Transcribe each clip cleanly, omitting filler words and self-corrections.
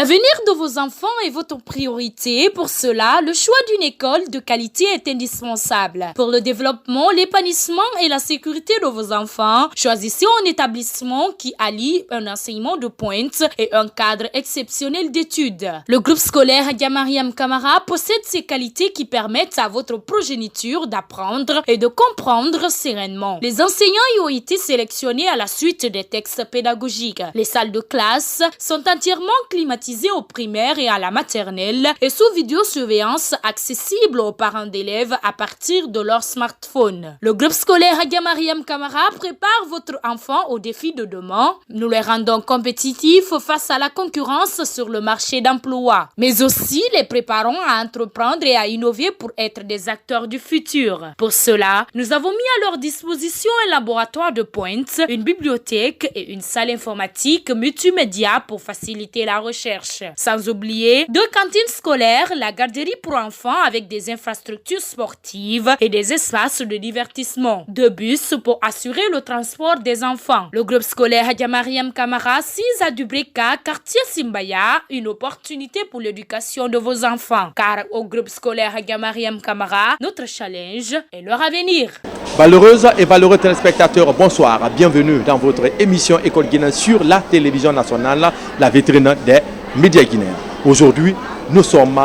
L'avenir de vos enfants est votre priorité. Pour cela, le choix d'une école de qualité est indispensable. Pour le développement, l'épanouissement et la sécurité de vos enfants, choisissez un établissement qui allie un enseignement de pointe et un cadre exceptionnel d'études. Le groupe scolaire Hadja Mariam Camara possède ces qualités qui permettent à votre progéniture d'apprendre et de comprendre sereinement. Les enseignants y ont été sélectionnés à la suite des textes pédagogiques. Les salles de classe sont entièrement climatisées au primaire et à la maternelle et sous vidéosurveillance accessible aux parents d'élèves à partir de leur smartphone. Le groupe scolaire Hadja Mariam Camara prépare votre enfant aux défis de demain. Nous les rendons compétitifs face à la concurrence sur le marché d'emploi, mais aussi les préparons à entreprendre et à innover pour être des acteurs du futur. Pour cela, nous avons mis à leur disposition un laboratoire de pointe, une bibliothèque et une salle informatique multimédia pour faciliter la recherche. Sans oublier 2 cantines scolaires, la garderie pour enfants avec des infrastructures sportives et des espaces de divertissement, 2 bus pour assurer le transport des enfants. Le groupe scolaire Hadja Mariam Camara, 6 à Dubrika, quartier Simbaya, une opportunité pour l'éducation de vos enfants. Car au groupe scolaire Hadja Mariam Camara, notre challenge est leur avenir. Valeureuses et valeureux téléspectateurs, bonsoir. Bienvenue dans votre émission École guinéenne sur la télévision nationale, la vitrine des médias guinéens. Aujourd'hui, nous sommes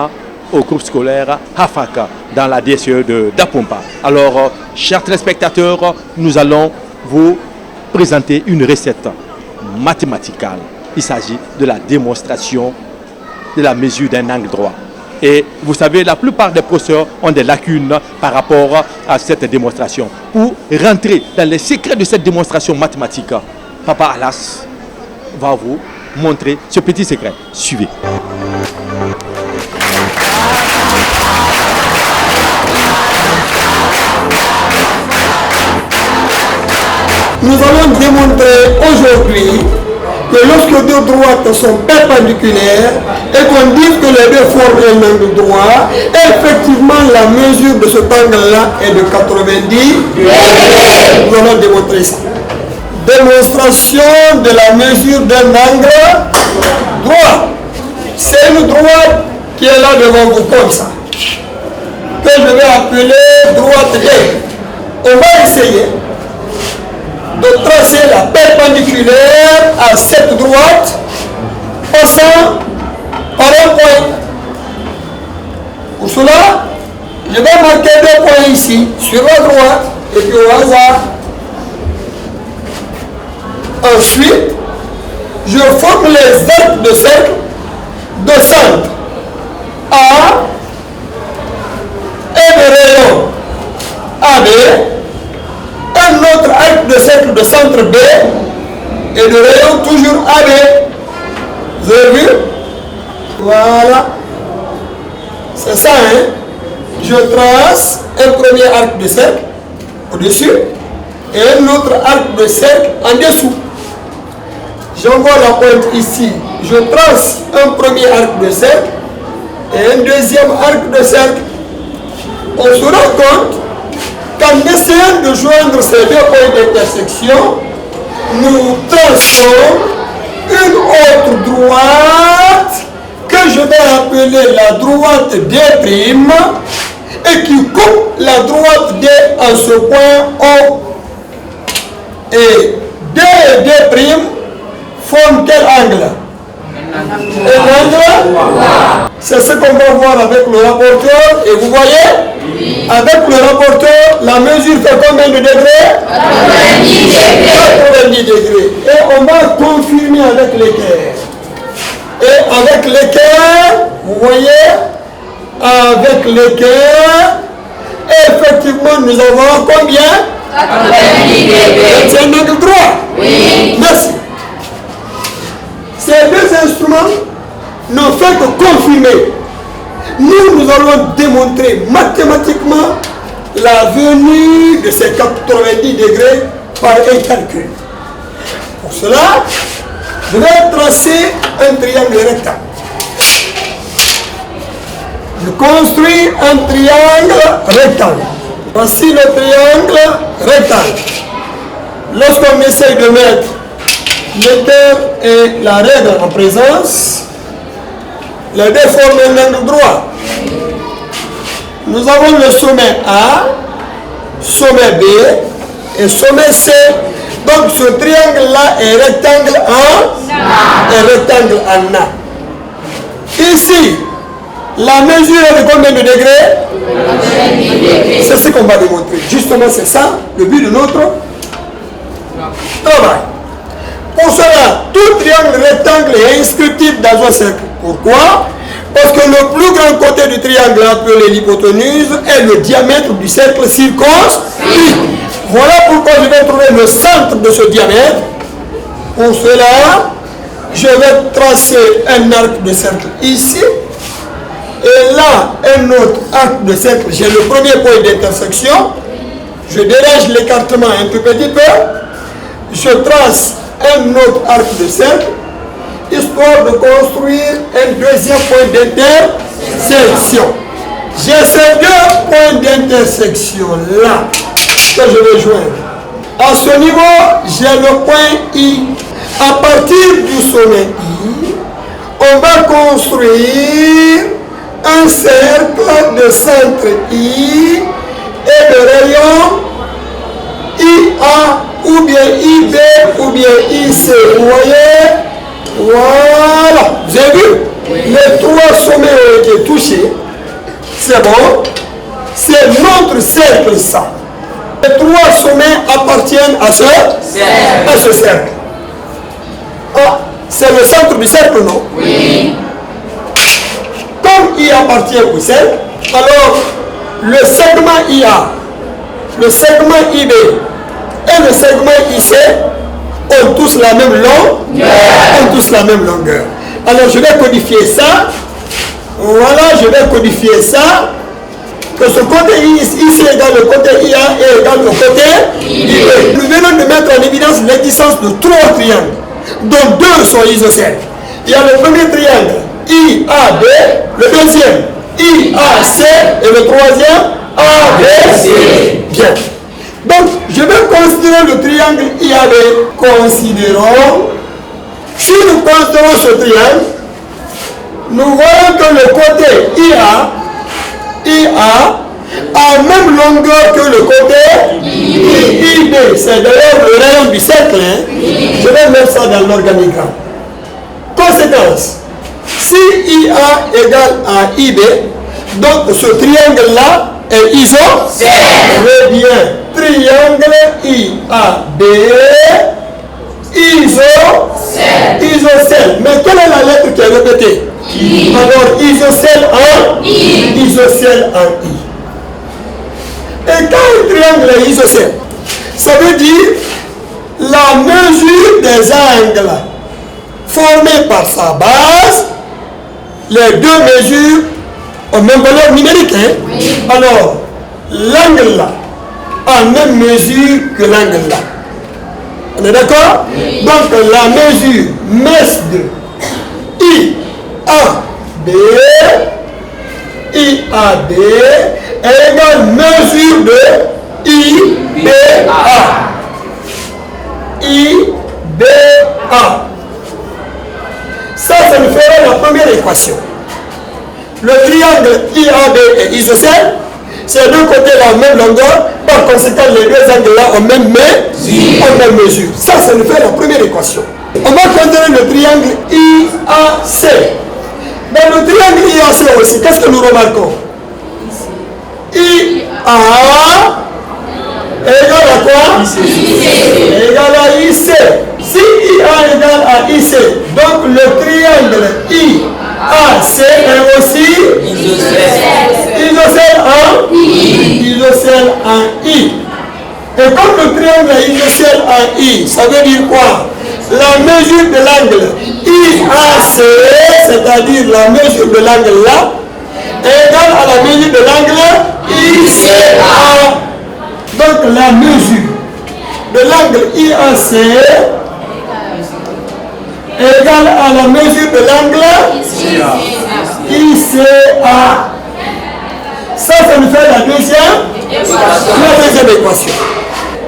au groupe scolaire Hafaka, dans la DSE de Dapompa. Alors, chers téléspectateurs, nous allons vous présenter une recette mathématicale. Il s'agit de la démonstration de la mesure d'un angle droit. Et vous savez, la plupart des professeurs ont des lacunes par rapport à cette démonstration. Pour rentrer dans les secrets de cette démonstration mathématique, Papa Alas va vous montrer ce petit secret. Suivez. Nous allons démontrer aujourd'hui que lorsque 2 droites sont perpendiculaires et qu'on dit que les 2 forment un angle droit, effectivement la mesure de cet angle-là est de 90. Nous allons démontrer ça. Démonstration de la mesure d'un angle droit. C'est une droite qui est là devant vous comme ça, que je vais appeler droite D. On va essayer de tracer la perpendiculaire à cette droite passant par un point. Pour cela, je vais marquer 2 points ici, sur la droite, et puis au hasard. Ensuite, je forme les arcs de cercle de centre A et de rayon AB, un autre arc de cercle de centre B et de rayon toujours AB. Vous avez vu? Voilà. C'est ça, hein? Je trace un premier arc de cercle au-dessus et un autre arc de cercle en dessous. J'envoie la pointe ici. Je trace un premier arc de cercle et un deuxième arc de cercle. On se rend compte qu'en essayant de joindre ces 2 points d'intersection, nous traçons une autre droite que je vais appeler la droite D' et qui coupe la droite D en ce point O. Et D et D' forment quel angle? Un angle. C'est ce qu'on va voir avec le rapporteur. Et vous voyez, avec le rapporteur, la mesure fait combien de degrés? 90 degrés. 90 degrés. Et on va confirmer avec l'équerre. Et avec l'équerre, vous voyez, avec l'équerre, effectivement, nous avons combien? 90 degrés. C'est un angle droit. Oui. Merci. Ces 2 instruments n'ont fait que confirmer. Nous allons démontrer mathématiquement la venue de ces 90 degrés par un calcul. Pour cela, je vais tracer un triangle rectangle. Je construis un triangle rectangle. Voici le triangle rectangle. Lorsqu'on essaye de mettre l'équerre et la règle en présence, Les deux forment un angle droit. Nous avons le sommet A, sommet B et sommet C. Donc ce triangle-là est rectangle en A. Ici, la mesure est de combien de degrés? C'est ce qu'on va démontrer. Justement, c'est ça le but de notre travail. Pour cela, tout triangle rectangle est inscriptible dans un cercle. Pourquoi? Parce que le plus grand côté du triangle appelé l'hypoténuse est le diamètre du cercle circonscrit. Voilà pourquoi je vais trouver le centre de ce diamètre. Pour cela, je vais tracer un arc de cercle ici. Et là, un autre arc de cercle. J'ai le premier point d'intersection. Je dérègle l'écartement un tout petit peu. Je trace un autre arc de cercle, histoire de construire un deuxième point d'intersection. J'ai ces deux points d'intersection là que je vais joindre. À ce niveau, j'ai le point I. À partir du sommet I, on va construire un cercle de centre I et de rayon IA ou bien IB ou bien IC. Vous voyez? Voilà. Vous avez vu? Les trois sommets ont été touchés. C'est bon. C'est notre cercle ça. Les trois sommets appartiennent à ce cercle. Ah, c'est le centre du cercle, non? Oui. Comme il appartient au cercle, alors le segment IA, le segment IB et le segment IC ont tous la même longueur. Alors je vais codifier ça. Voilà, je vais codifier ça. Que ce côté ici égale le côté IA et égale le côté IB. Nous venons de mettre en évidence l'existence de trois triangles, dont deux sont isocèles. Il y a le premier triangle IAB, le deuxième IAC et le troisième ABC. Bien. Donc, je vais considérer le triangle IAB. Considérons. Si nous considérons ce triangle, nous voyons que le côté IA a même longueur que le côté IB. C'est d'ailleurs le rayon du cercle. Je vais mettre ça dans l'organigramme. Conséquence. Si IA égale à IB, donc ce triangle-là est isocèle. Très bien. Triangle IAB, isocèle. Mais quelle est la lettre qui est répétée? I. Alors, isocèle en I. Isocèle en I. Et quand un triangle est isocèle, ça veut dire la mesure des angles formés par sa base, les deux mesures ont même valeur numérique. Oui. Alors, l'angle là a même mesure que l'angle là. On est d'accord? Oui. Donc, la mesure MES de IAB est égale mesure de IBA. Ça nous fera la première équation. Le triangle IAB est isocèle. Ces deux côtés ont la même longueur. Par conséquent, les deux angles-là ont même mesure. Ça nous fait la première équation. On va considérer le triangle IAC. Dans le triangle IAC aussi, qu'est-ce que nous remarquons? IA égale à quoi? IC. Égale à IC. Si IA égale à IC, donc le triangle IAC est aussi isocèle en I. Isocèle en I. Et comme le triangle est isocèle en I, ça veut dire quoi? La mesure de l'angle IAC, c'est-à-dire la mesure de l'angle là, est égale à la mesure de l'angle ICA. Donc la mesure de l'angle IAC est égale à la mesure de l'angle ICA. Ça nous fait la deuxième équation.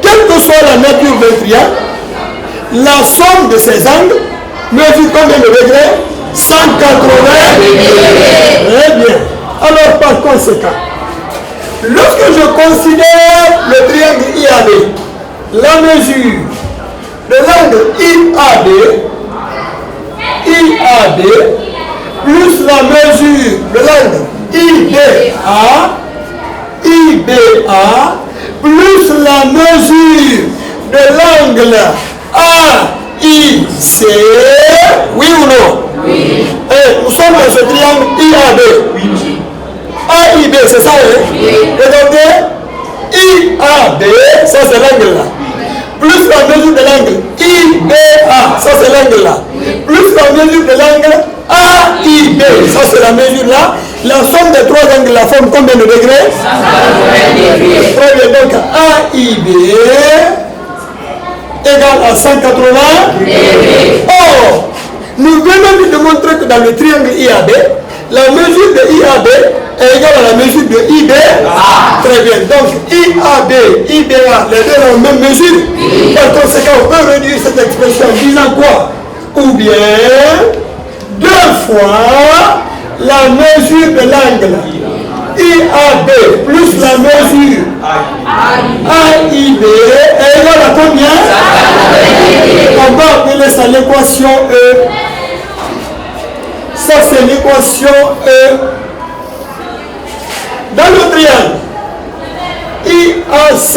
Quelle que soit la nature d'un triangle, la somme de ces angles mesure combien de degrés? 180 degrés. Très bien. Alors par conséquent, lorsque je considère le triangle IAB, la mesure de l'angle IAB plus la mesure de l'angle IBA plus la mesure de l'angle AIC, oui ou non? Oui. Nous sommes dans ce triangle IAB. Oui. AIB, c'est ça, hein? Oui. Regardez, IAB, ça c'est l'angle là. Plus la mesure de l'angle IBA, ça c'est l'angle là. Plus la mesure de l'angle AIB, ça c'est la mesure là. La somme des trois angles la forme combien de degrés? 180 degrés. Très bien, donc AIB égale à 180 degrés. Or, nous venons de démontrer que dans le triangle IAB, la mesure de IAB est égale à la mesure de IBA. Très bien. Donc IAB, IBA, les deux ont la même mesure. Par conséquent, on peut réduire cette expression en disant quoi? Ou bien 2 fois la mesure de l'angle IAB plus la mesure AIB est égale à combien? On va appeler ça l'équation E. Ça c'est l'équation E. Dans le triangle IAC,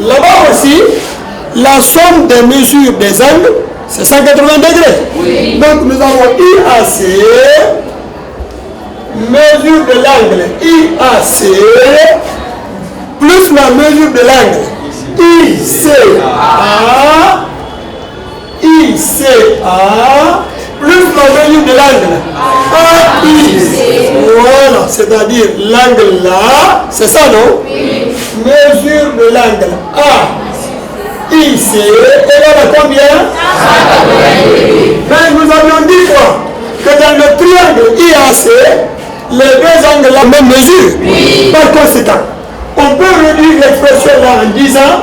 là-bas aussi, la somme des mesures des angles, c'est 180 degrés. Oui. Donc nous avons IAC, mesure de l'angle IAC, plus la mesure de l'angle ICA, plus la mesure de l'angle AIC. Voilà, c'est-à-dire l'angle là, c'est ça non? Oui. Mesure de l'angle AIC égale à combien? 180 degrés. Mais nous avions dit quoi? Que dans le triangle IAC, les deux angles la même mesure. Oui. Par conséquent, on peut réduire l'expression là en disant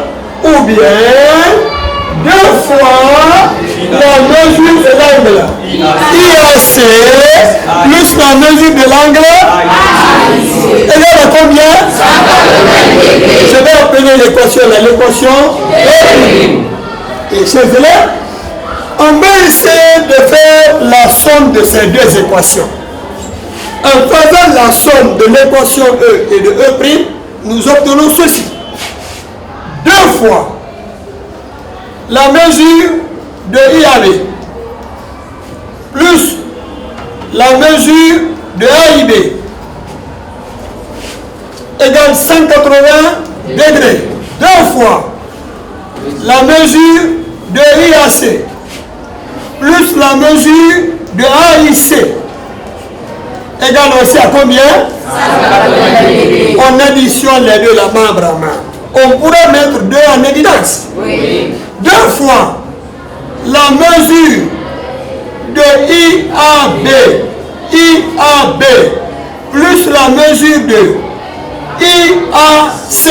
ou bien 2 fois la mesure de l'angle IAC plus la mesure de l'angle égale à combien? 180 degrés. Je vais appeler l'équation E'. Et chers élèves, on va essayer de faire la somme de ces deux équations. En faisant la somme de l'équation E et de E', nous obtenons ceci. 2 fois la mesure de IAB plus la mesure de AIB égale 180 degrés. 2 fois la mesure de IAC plus la mesure de AIC égale aussi à combien? 180 degrés. On additionne les deux la membre à main. On pourrait mettre 2 en évidence. Oui. 2 fois la mesure de IAB plus la mesure de IAC.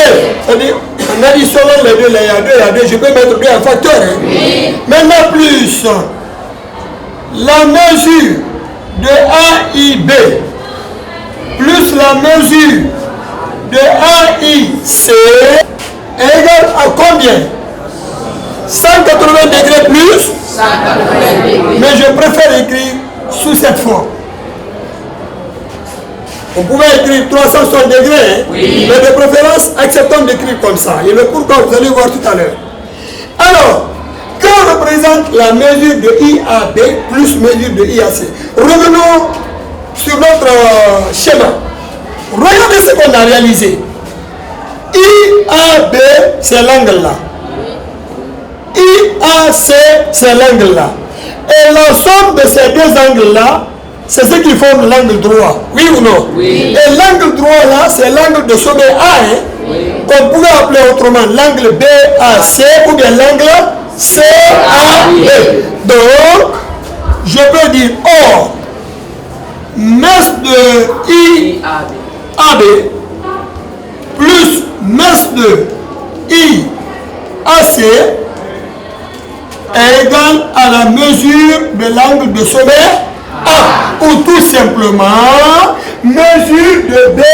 C'est-à-dire, en additionnant les deux, il y a 2, je peux mettre 2 en facteur. Hein? Oui. Maintenant, plus la mesure de AIB plus la mesure de AIC est égale à combien? 180 degrés plus 180 degrés. Mais je préfère écrire sous cette forme. On pouvait écrire 360 degrés, hein? Oui. Mais de préférence, acceptons d'écrire comme ça. Et le pourquoi vous allez voir tout à l'heure. Alors, que représente la mesure de IAB plus mesure de IAC? Revenons sur notre schéma. Regardez ce qu'on a réalisé. IAB, c'est l'angle là. IAC, c'est l'angle là. Et la somme de ces deux angles là, c'est ce qui forme l'angle droit. Oui ou non? Oui. Et l'angle droit là, c'est l'angle de sommet A. Hein? Oui. Qu'on pourrait appeler autrement l'angle BAC ou bien l'angle CAB. Donc, je peux dire, or, masse de IAB plus masse de IAC est égal à la mesure de l'angle de sommet A. Ou tout simplement, mesure de BAC.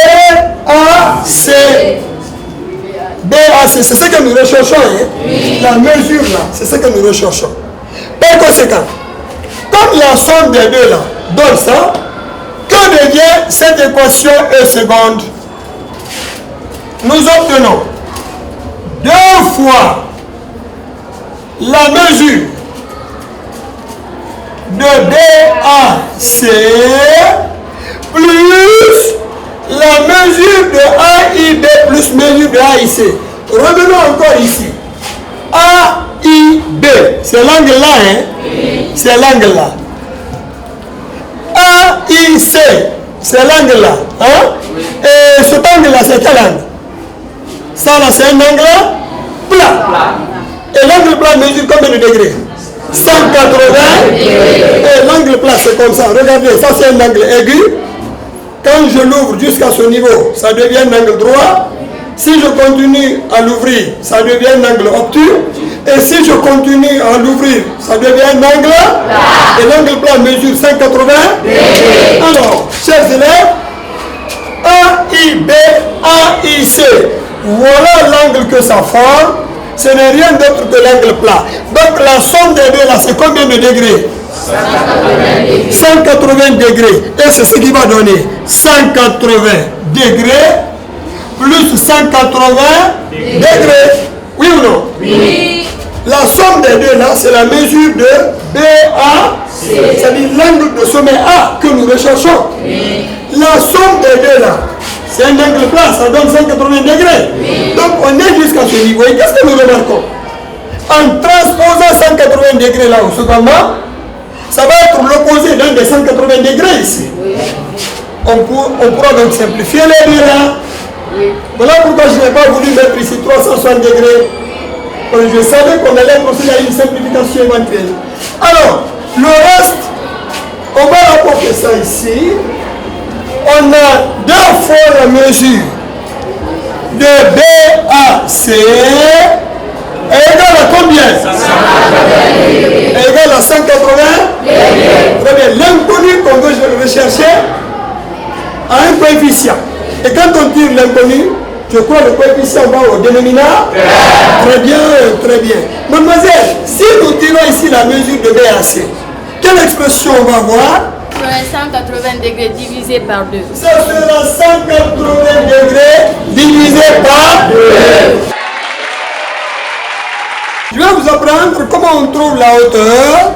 BAC, c'est ce que nous recherchons. Hein? Oui. La mesure là, c'est ce que nous recherchons. Par conséquent, comme la somme des deux là donne ça, que devient cette équation E seconde? Nous obtenons 2 fois la mesure de BAC plus la mesure de AIB plus mesure de AIC. Revenons encore ici. AIB, c'est l'angle là, hein? Oui. C'est l'angle là. AIC, c'est l'angle là. Hein? Oui. Et cet angle là, c'est quel angle? Ça là, c'est un angle plat. Et l'angle plat mesure combien de degrés? 180. Et l'angle plat, c'est comme ça. Regardez, ça c'est un angle aigu. Quand je l'ouvre jusqu'à ce niveau, ça devient un angle droit. Si je continue à l'ouvrir, ça devient un angle obtus. Et si je continue à l'ouvrir, ça devient un angle plat. Et l'angle plat mesure 180. Alors, chers élèves, AIB, AIC, voilà l'angle que ça forme. Ce n'est rien d'autre que l'angle plat. Donc la somme des deux là, c'est combien de degrés? 180 degrés. Et c'est ce qui va donner 180 degrés plus 180 degrés. Oui ou non? Oui. La somme des deux là, c'est la mesure de BAC. C'est-à-dire l'angle de sommet A que nous recherchons. Oui. La somme des deux là, c'est un angle plat, ça donne 180 degrés. Oui. Donc on est jusqu'à ce niveau. Et qu'est-ce que nous remarquons? En transposant 180 degrés là au second bas, ça va être l'opposé d'un des 180 degrés ici. Oui. On pourra donc simplifier les deux là. Oui. Voilà pourquoi je n'ai pas voulu mettre ici 360 degrés. Je savais qu'on allait procéder à une simplification éventuelle. Alors, le reste, on va rapporter ça ici. On a 2 fois la mesure de BAC égale à combien? Égale à 180. Très bien. L'inconnu qu'on veut rechercher a un coefficient. Et quand on tire l'inconnu, je crois que le coefficient va au dénominateur. Très bien, très bien. Mademoiselle, si nous tirons ici la mesure de BAC, quelle expression on va voir? 180 degrés divisé par 2. Ça sera 180 degrés divisé par 2. Je vais vous apprendre comment on trouve la hauteur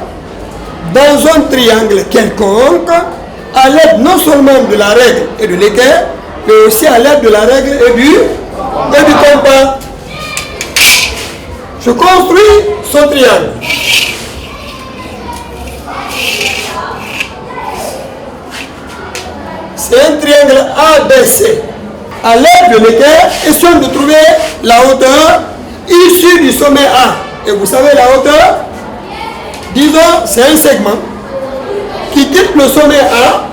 dans un triangle quelconque à l'aide non seulement de la règle et de l'équerre, mais aussi à l'aide de la règle et du compas. Je construis ce triangle. C'est un triangle ABC. À l'aide de l'équerre, question de trouver la hauteur issue du sommet A. Et vous savez la hauteur? Disons, c'est un segment qui quitte le sommet A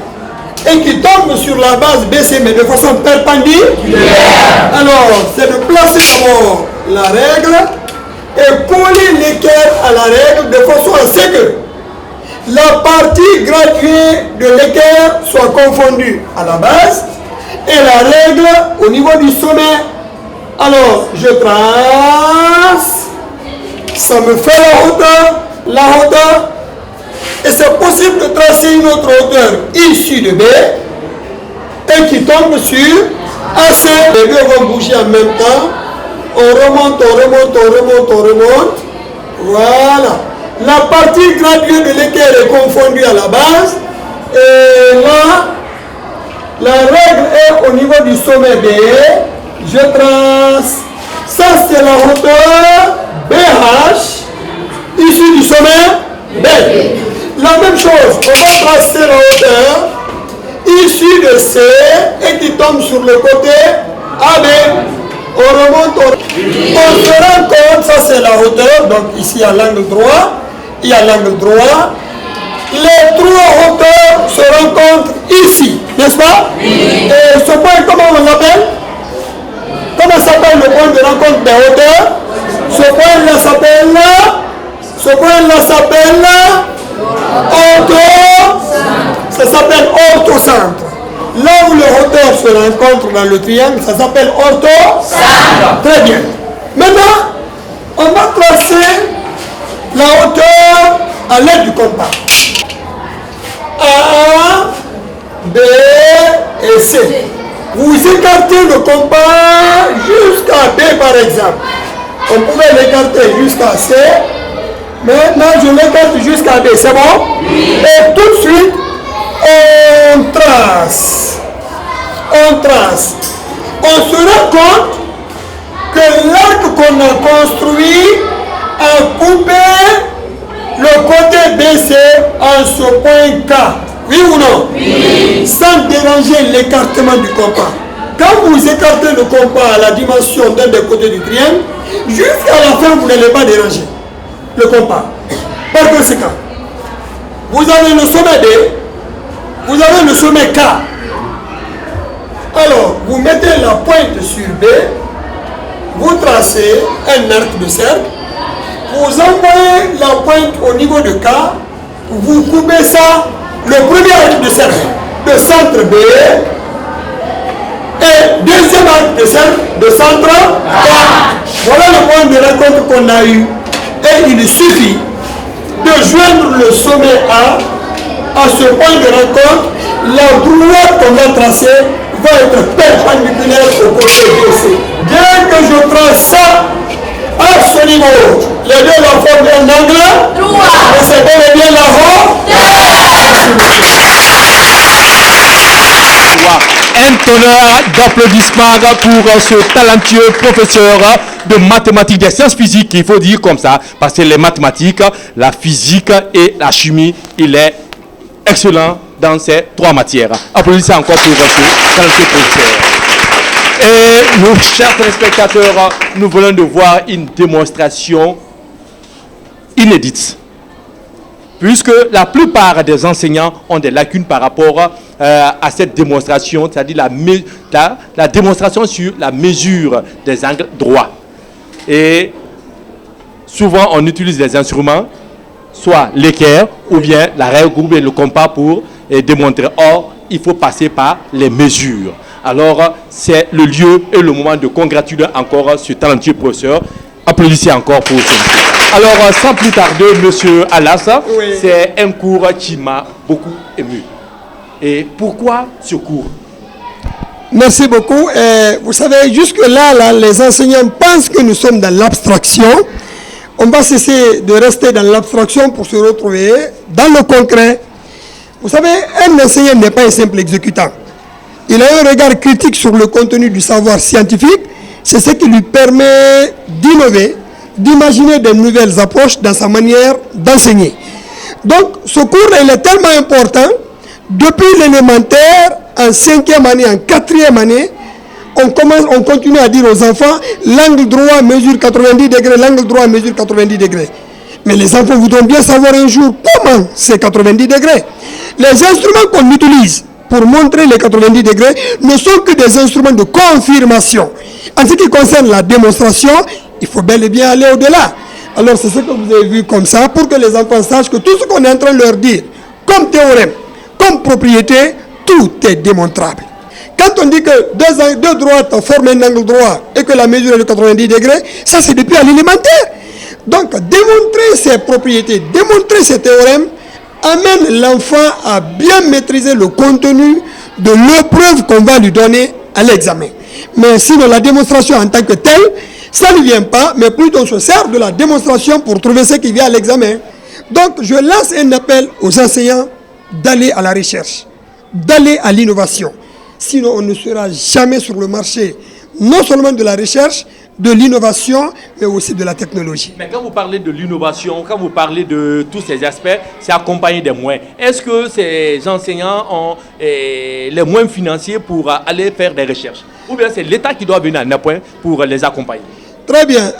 et qui tombe sur la base BC, mais de façon perpendiculaire. Alors, c'est de placer d'abord la règle et coller l'équerre à la règle de façon à ce que la partie graduée de l'équerre soit confondue à la base et la règle au niveau du sommet. Alors, je trace, ça me fait la hauteur, et c'est possible de tracer une autre hauteur issue de B et qui tombe sur AC. Les deux vont bouger en même temps. On remonte. Voilà. La partie graduée de l'équerre est confondue à la base. Et là, la règle est au niveau du sommet B. Je trace. Ça, c'est la hauteur BH issue du sommet B. La même chose, on va tracer la hauteur issue de C et qui tombe sur le côté AB. On remonte, on se rend compte, ça c'est la hauteur, donc ici à l'angle droit, il y a l'angle droit. Les 3 hauteurs se rencontrent ici, n'est-ce pas? Oui. Et ce point, comment on l'appelle? Comment s'appelle le point de rencontre des hauteurs? Ce point-là s'appelle point-là s'appelle ça s'appelle orthocentre. Là où les hauteurs se rencontrent dans le triangle, ça s'appelle orthocentre. Très bien. Maintenant, on va tracer la hauteur à l'aide du compas. A, B et C. Vous écartez le compas jusqu'à B par exemple. On pouvait l'écarter jusqu'à C. Maintenant, je l'écarte jusqu'à B. C'est bon? Oui. Et tout de suite, on trace. On trace. On se rend compte que l'arc qu'on a construit a coupé le côté BC en ce point K. Oui ou non? Oui. Sans déranger l'écartement du compas. Quand vous écartez le compas à la dimension d'un des côtés du triangle, jusqu'à la fin, vous n'allez pas déranger le compas. Par conséquent, vous avez le sommet B, vous avez le sommet K. Alors, vous mettez la pointe sur B, vous tracez un arc de cercle, vous envoyez la pointe au niveau de K, vous coupez ça, le premier arc de cercle de centre B, et deuxième arc de cercle de centre K. Voilà le point de rencontre qu'on a eu. Et il suffit de joindre le sommet A à ce point de rencontre. La droite qu'on va tracer va être perpendiculaire au côté BC. Dès que je trace ça à ce niveau, les deux la forment un angle droit. Et c'est bel et bien la Un tonnerre d'applaudissements pour ce talentueux professeur de mathématiques, des sciences physiques, il faut dire comme ça, parce que les mathématiques, la physique et la chimie, il est excellent dans ces trois matières. Applaudissez encore pour ce talentueux professeur. Et nos chers téléspectateurs, nous venons de voir une démonstration inédite, puisque la plupart des enseignants ont des lacunes par rapport à cette démonstration, c'est-à-dire la démonstration sur la mesure des angles droits. Et souvent, on utilise des instruments, soit l'équerre, ou bien la règle, ou bien le compas pour démontrer. Or, il faut passer par les mesures. Alors, c'est le lieu et le moment de congratuler encore ce talentueux professeur. Applaudissez encore pour ce. Alors, sans plus tarder, monsieur Alas, oui. C'est un cours qui m'a beaucoup ému. Et pourquoi ce cours? Merci beaucoup. Vous savez, jusque-là, les enseignants pensent que nous sommes dans l'abstraction. On va cesser de rester dans l'abstraction pour se retrouver dans le concret. Vous savez, un enseignant n'est pas un simple exécutant. Il a un regard critique sur le contenu du savoir scientifique. C'est ce qui lui permet d'innover, d'imaginer de nouvelles approches dans sa manière d'enseigner. Donc, ce cours, il est tellement important. Depuis l'élémentaire, en 5e année, en 4e année, on continue à dire aux enfants, l'angle droit mesure 90 degrés, l'angle droit mesure 90 degrés. Mais les enfants voudront bien savoir un jour comment c'est 90 degrés. Les instruments qu'on utilise pour montrer les 90 degrés ne sont que des instruments de confirmation. En ce qui concerne la démonstration, il faut bel et bien aller au-delà. Alors c'est ce que vous avez vu comme ça, pour que les enfants sachent que tout ce qu'on est en train de leur dire, comme théorème, comme propriété, tout est démontrable. Quand on dit que deux droites forment un angle droit et que la mesure est de 90 degrés, ça c'est depuis à l'élémentaire. Donc démontrer ces propriétés, démontrer ces théorèmes, amène l'enfant à bien maîtriser le contenu de l'épreuve qu'on va lui donner à l'examen. Mais sinon la démonstration en tant que telle, ça ne vient pas, mais plutôt on se sert de la démonstration pour trouver ce qui vient à l'examen. Donc je lance un appel aux enseignants d'aller à la recherche, d'aller à l'innovation. Sinon, on ne sera jamais sur le marché, non seulement de la recherche, de l'innovation, mais aussi de la technologie. Mais quand vous parlez de l'innovation, quand vous parlez de tous ces aspects, c'est accompagné des moyens. Est-ce que ces enseignants ont les moyens financiers pour aller faire des recherches? Ou bien c'est l'État qui doit venir à un point pour les accompagner? Très bien.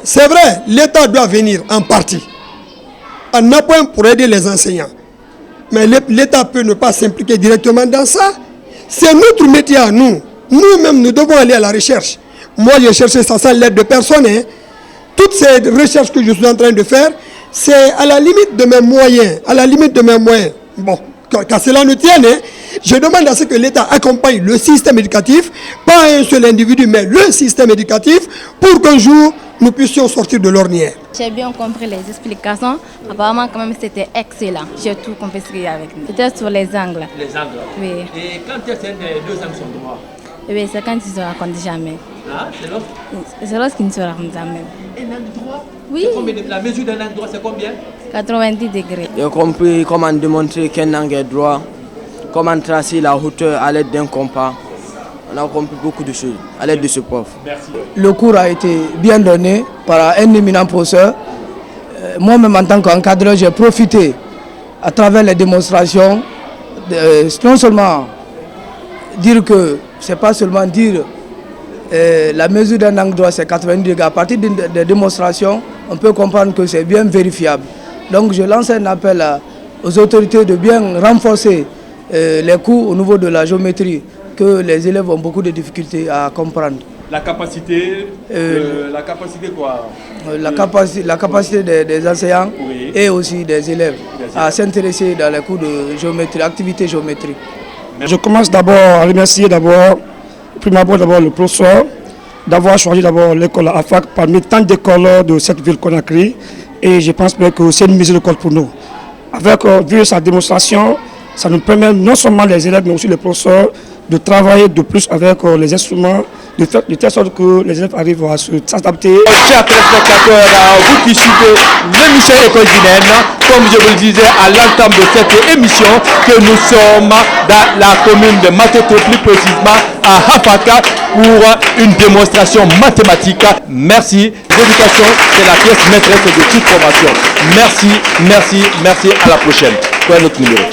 C'est vrai, l'État doit venir en partie, en appoint pour aider les enseignants. Mais l'État peut ne pas s'impliquer directement dans ça. C'est notre métier à nous. Nous-mêmes, nous devons aller à la recherche. Moi, j'ai cherché ça sans l'aide de personne. Toutes ces recherches que je suis en train de faire, c'est à la limite de mes moyens. Bon, qu'à cela ne tienne, hein, je demande à ce que l'État accompagne le système éducatif, pas un seul individu, mais le système éducatif, pour qu'un jour, nous puissions sortir de l'ornière. J'ai bien compris les explications. Apparemment, quand même, c'était excellent. J'ai tout compris ce qu'il y a avec nous. C'était sur les angles. Les angles. Oui. Et quand est-ce que les deux angles sont droits? Oui, c'est quand ils se racontent jamais. Ah, C'est lorsqu'ils ne se racontent jamais. Un angle droit? Oui. La mesure d'un angle droit, c'est combien? 90 degrés. J'ai compris comment démontrer qu'un angle est droit, comment tracer la hauteur à l'aide d'un compas. On a compris beaucoup de choses à l'aide de ce prof. Merci. Le cours a été bien donné par un éminent professeur. Moi-même, en tant qu'encadreur, j'ai profité à travers les démonstrations, non seulement dire que c'est pas seulement dire la mesure d'un angle droit, c'est 90 degrés. À partir des démonstrations, on peut comprendre que c'est bien vérifiable. Donc je lance un appel aux autorités de bien renforcer les cours au niveau de la géométrie, que les élèves ont beaucoup de difficultés à comprendre. La capacité quoi? La capacité des enseignants, oui, et aussi des élèves à s'intéresser dans les cours de géométrie, activités géométriques. Je commence d'abord à remercier le professeur d'avoir choisi d'abord l'école AFAC parmi tant d'écoles de cette ville Conakry, et je pense bien que c'est une mise d'école pour nous. Avec vu sa démonstration, ça nous permet non seulement les élèves mais aussi les professeurs de travailler de plus avec les instruments, de telle sorte que les élèves arrivent à s'adapter. Chers téléspectateurs, vous qui suivez l'émission École guinéenne, comme je vous le disais à l'entame de cette émission, que nous sommes dans la commune de Matoto, plus précisément à Hafaka, pour une démonstration mathématique. Merci. L'éducation, c'est la pièce maîtresse de toute formation. Merci, merci, merci. À la prochaine. Pour un autre numéro.